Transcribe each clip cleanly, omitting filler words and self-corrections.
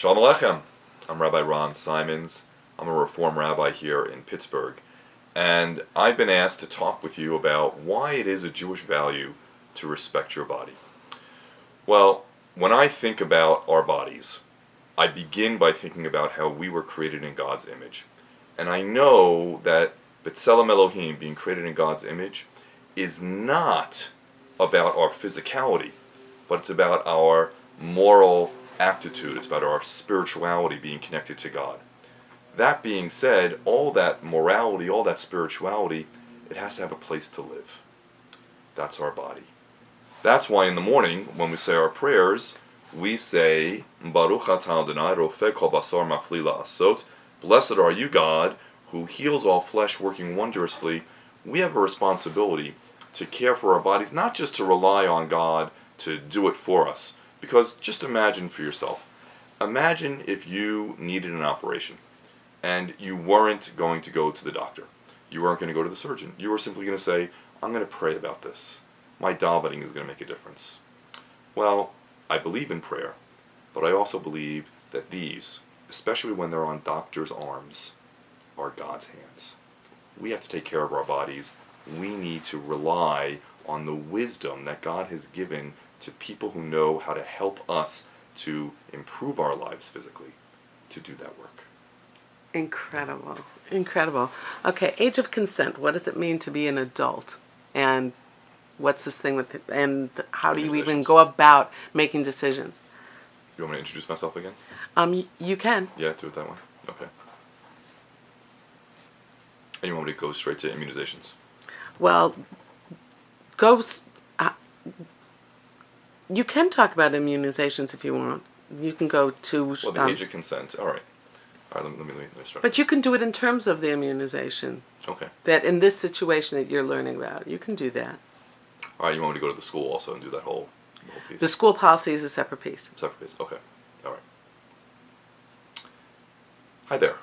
Shalom Aleichem. I'm Rabbi Ron Symons. I'm a Reform rabbi here in Pittsburgh. And I've been asked to talk with you about why it is a Jewish value to respect your body. Well, when I think about our bodies, I begin by thinking about how we were created in God's image. And I know that B'Tselem Elohim, being created in God's image, is not about our physicality, but it's about our moral aptitude. It's about our spirituality being connected to God. That being said, all that morality, all that spirituality, it has to have a place to live. That's our body. That's why in the morning, when we say our prayers, we say, Baruch atah Adonai rofeh kol basar mafli la'asot. Blessed are you, God, who heals all flesh, working wondrously. We have a responsibility to care for our bodies, not just to rely on God to do it for us. Because just imagine for yourself. Imagine if you needed an operation and you weren't going to go to the doctor. You weren't going to go to the surgeon. You were simply going to say, I'm going to pray about this. My davening is going to make a difference. Well, I believe in prayer, but I also believe that these, especially when they're on doctors' arms, are God's hands. We have to take care of our bodies. We need to rely on the wisdom that God has given to people who know how to help us to improve our lives physically, to do that work. Incredible. Incredible. Okay, age of consent. What does it mean to be an adult? And what's this thing with it? And how do you even go about making decisions? You want me to introduce myself again? You can. Yeah, do it that way. Okay. And you want me to go straight to immunizations? Well, you can talk about immunizations if you want. You can go to... Well, the age of consent. All right. All right, let me start. But you can do it in terms of the immunization. Okay. That in this situation that you're learning about, you can do that. All right, you want me to go to the school also and do that whole piece? The school policy is a separate piece. Separate piece, okay. All right. Hi there.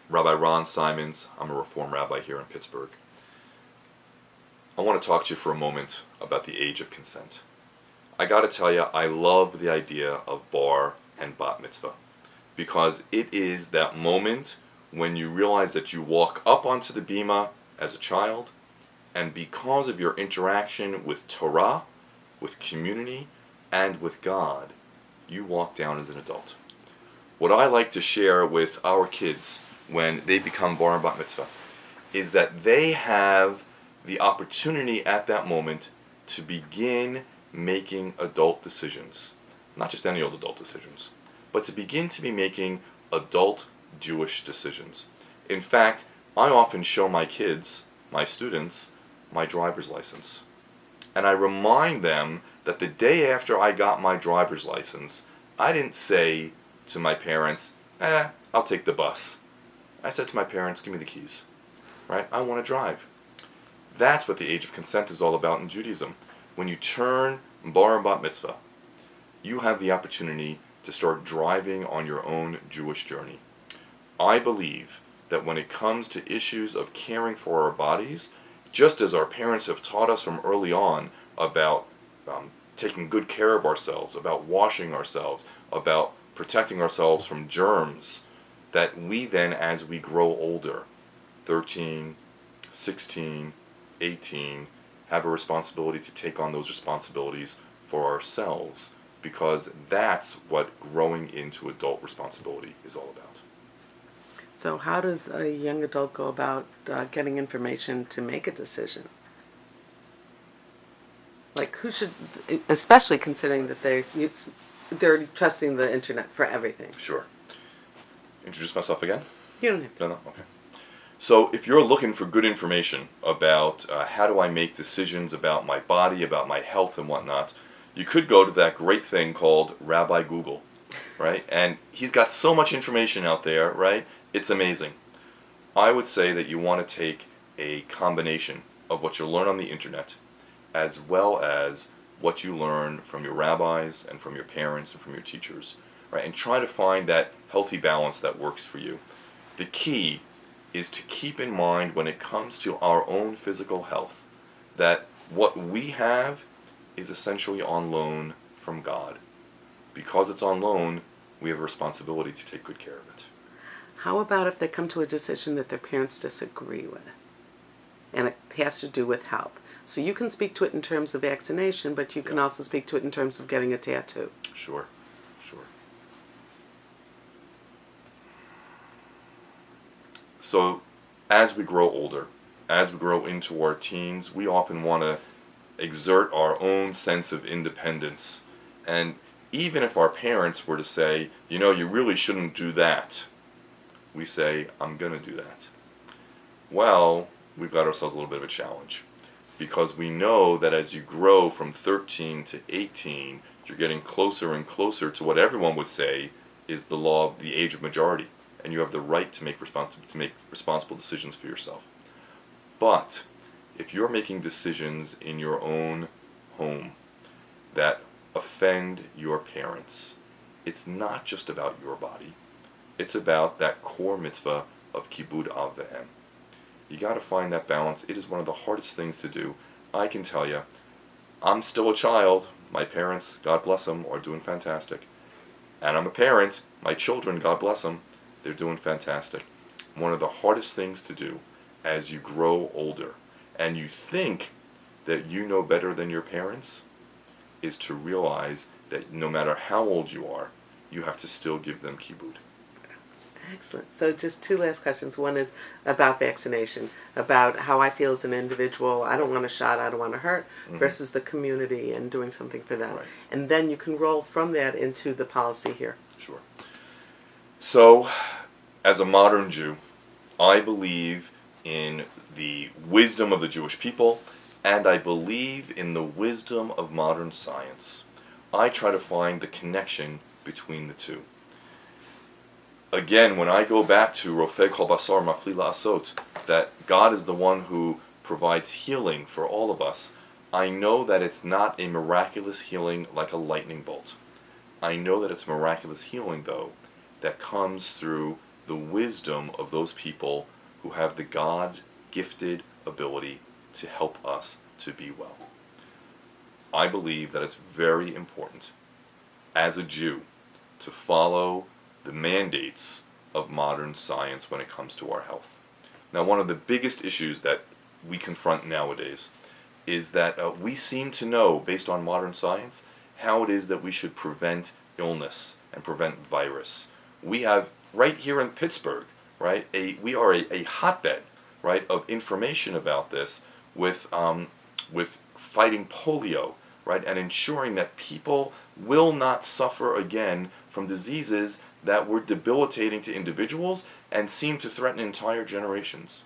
Rabbi Ron Symons. I'm a Reform rabbi here in Pittsburgh. I want to talk to you for a moment about the age of consent. I got to tell you, I love the idea of bar and bat mitzvah because it is that moment when you realize that you walk up onto the bima as a child, and because of your interaction with Torah, with community, and with God, you walk down as an adult. What I like to share with our kids when they become bar and bat mitzvah is that they have the opportunity at that moment to begin making adult decisions. Not just any old adult decisions, but to begin to be making adult Jewish decisions. In fact, I often show my kids, my students, my driver's license. And I remind them that the day after I got my driver's license, I didn't say to my parents, I'll take the bus. I said to my parents, give me the keys. Right? I want to drive. That's what the age of consent is all about in Judaism. When you turn bar and bat mitzvah, you have the opportunity to start driving on your own Jewish journey. I believe that when it comes to issues of caring for our bodies, just as our parents have taught us from early on about taking good care of ourselves, about washing ourselves, about protecting ourselves from germs, that we then, as we grow older, 13, 16, 18, have a responsibility to take on those responsibilities for ourselves, because that's what growing into adult responsibility is all about. So how does a young adult go about getting information to make a decision? Like, who should, especially considering that they're trusting the internet for everything. Sure. Introduce myself again? You don't have to. No, okay. So if you're looking for good information about how do I make decisions about my body, about my health and whatnot, you could go to that great thing called Rabbi Google, right? And he's got so much information out there, right? It's amazing. I would say that you want to take a combination of what you learn on the internet as well as what you learn from your rabbis and from your parents and from your teachers, right? And try to find that healthy balance that works for you. The key is to keep in mind when it comes to our own physical health that what we have is essentially on loan from God. Because it's on loan, we have a responsibility to take good care of it. How about if they come to a decision that their parents disagree with? And it has to do with health. So you can speak to it in terms of vaccination, but you can also speak to it in terms of getting a tattoo. Sure. So, as we grow older, as we grow into our teens, we often want to exert our own sense of independence. And even if our parents were to say, you really shouldn't do that, we say, I'm going to do that. Well, we've got ourselves a little bit of a challenge. Because we know that as you grow from 13 to 18, you're getting closer and closer to what everyone would say is the law of the age of majority. And you have the right to make responsible decisions for yourself. But if you're making decisions in your own home that offend your parents, it's not just about your body. It's about that core mitzvah of kibud av ve'em. You got to find that balance. It is one of the hardest things to do. I can tell you, I'm still a child. My parents, God bless them, are doing fantastic. And I'm a parent. My children, God bless them, they're doing fantastic. One of the hardest things to do as you grow older and you think that you know better than your parents is to realize that no matter how old you are, you have to still give them kibud. Excellent. So just two last questions. One is about vaccination, about how I feel as an individual. I don't want a shot, I don't want to hurt, versus the community and doing something for them. Right. And then you can roll from that into the policy here. Sure. So, as a modern Jew, I believe in the wisdom of the Jewish people, and I believe in the wisdom of modern science. I try to find the connection between the two. Again, when I go back to Rofeg Kol Basar Mafli La'asot, that God is the one who provides healing for all of us, I know that it's not a miraculous healing like a lightning bolt. I know that it's miraculous healing, though, that comes through the wisdom of those people who have the God-gifted ability to help us to be well. I believe that it's very important, as a Jew, to follow the mandates of modern science when it comes to our health. Now, one of the biggest issues that we confront nowadays is that we seem to know, based on modern science, how it is that we should prevent illness and prevent virus. We have, right here in Pittsburgh, right, we are a hotbed, right, of information about this with fighting polio, right, and ensuring that people will not suffer again from diseases that were debilitating to individuals and seem to threaten entire generations.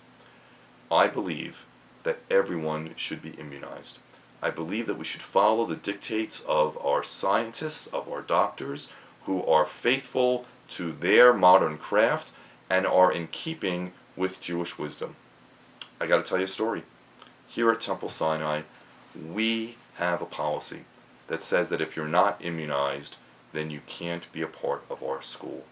I believe that everyone should be immunized. I believe that we should follow the dictates of our scientists, of our doctors, who are faithful to their modern craft and are in keeping with Jewish wisdom. I got to tell you a story. Here at Temple Sinai, we have a policy that says that if you're not immunized, then you can't be a part of our school.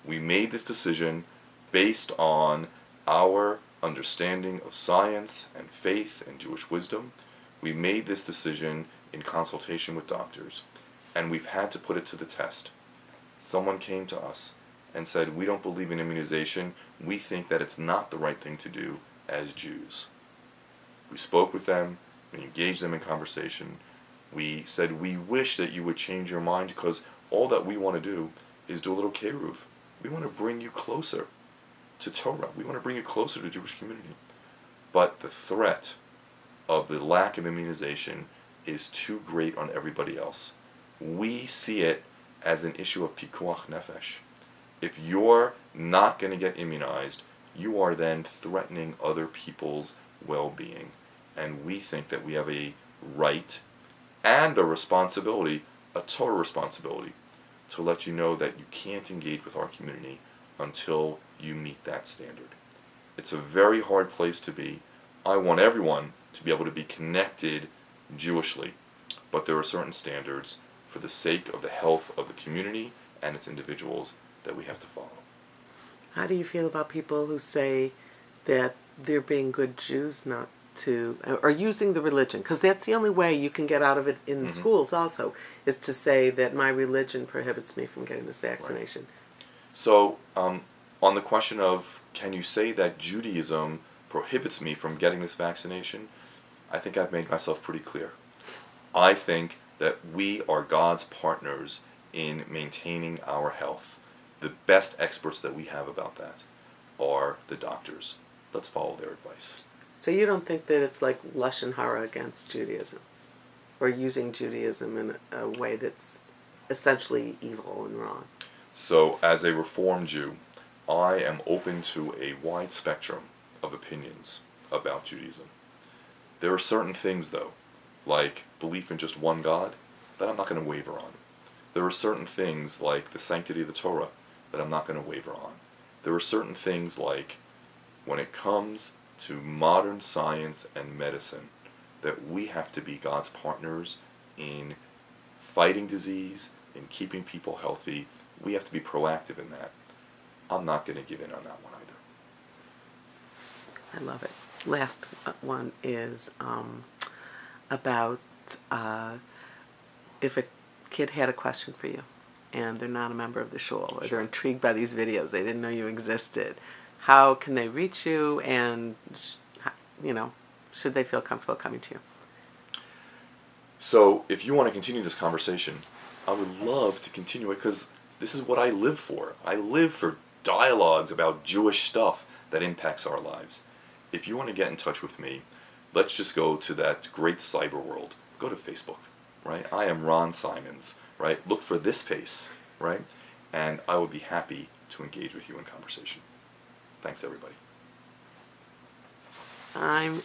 We made this decision based on our understanding of science and faith and Jewish wisdom. We made this decision in consultation with doctors, and we've had to put it to the test. Someone came to us and said, we don't believe in immunization. We think that it's not the right thing to do as Jews. We spoke with them. We engaged them in conversation. We said, we wish that you would change your mind because all that we want to do is do a little keruv. We want to bring you closer to Torah. We want to bring you closer to the Jewish community. But the threat of the lack of immunization is too great on everybody else. We see it as an issue of pikuach nefesh. If you're not going to get immunized, you are then threatening other people's well-being. And we think that we have a right and a responsibility, a Torah responsibility, to let you know that you can't engage with our community until you meet that standard. It's a very hard place to be. I want everyone to be able to be connected Jewishly, but there are certain standards for the sake of the health of the community and its individuals that we have to follow. How do you feel about people who say that they're being good Jews, not to, or using the religion, because that's the only way you can get out of it in the schools also, is to say that my religion prohibits me from getting this vaccination. Right. So, on the question of can you say that Judaism prohibits me from getting this vaccination, I think I've made myself pretty clear. I think that we are God's partners in maintaining our health. The best experts that we have about that are the doctors. Let's follow their advice. So you don't think that it's like lashon hara against Judaism, or using Judaism in a way that's essentially evil and wrong? So, as a Reformed Jew, I am open to a wide spectrum of opinions about Judaism. There are certain things, though, like belief in just one God, that I'm not going to waver on. There are certain things like the sanctity of the Torah that I'm not going to waver on. There are certain things like when it comes to modern science and medicine that we have to be God's partners in fighting disease, in keeping people healthy. We have to be proactive in that. I'm not going to give in on that one either. I love it. Last one is about if a kid had a question for you and they're not a member of the shul, or they're intrigued by these videos, they didn't know you existed. How can they reach you, and should they feel comfortable coming to you? So if you want to continue this conversation, I would love to continue it because this is what I live for. I live for dialogues about Jewish stuff that impacts our lives. If you want to get in touch with me, let's just go to that great cyber world. Go to Facebook, right? I am Ron Symons, right? Look for this face, right? And I would be happy to engage with you in conversation. Thanks, everybody. I'm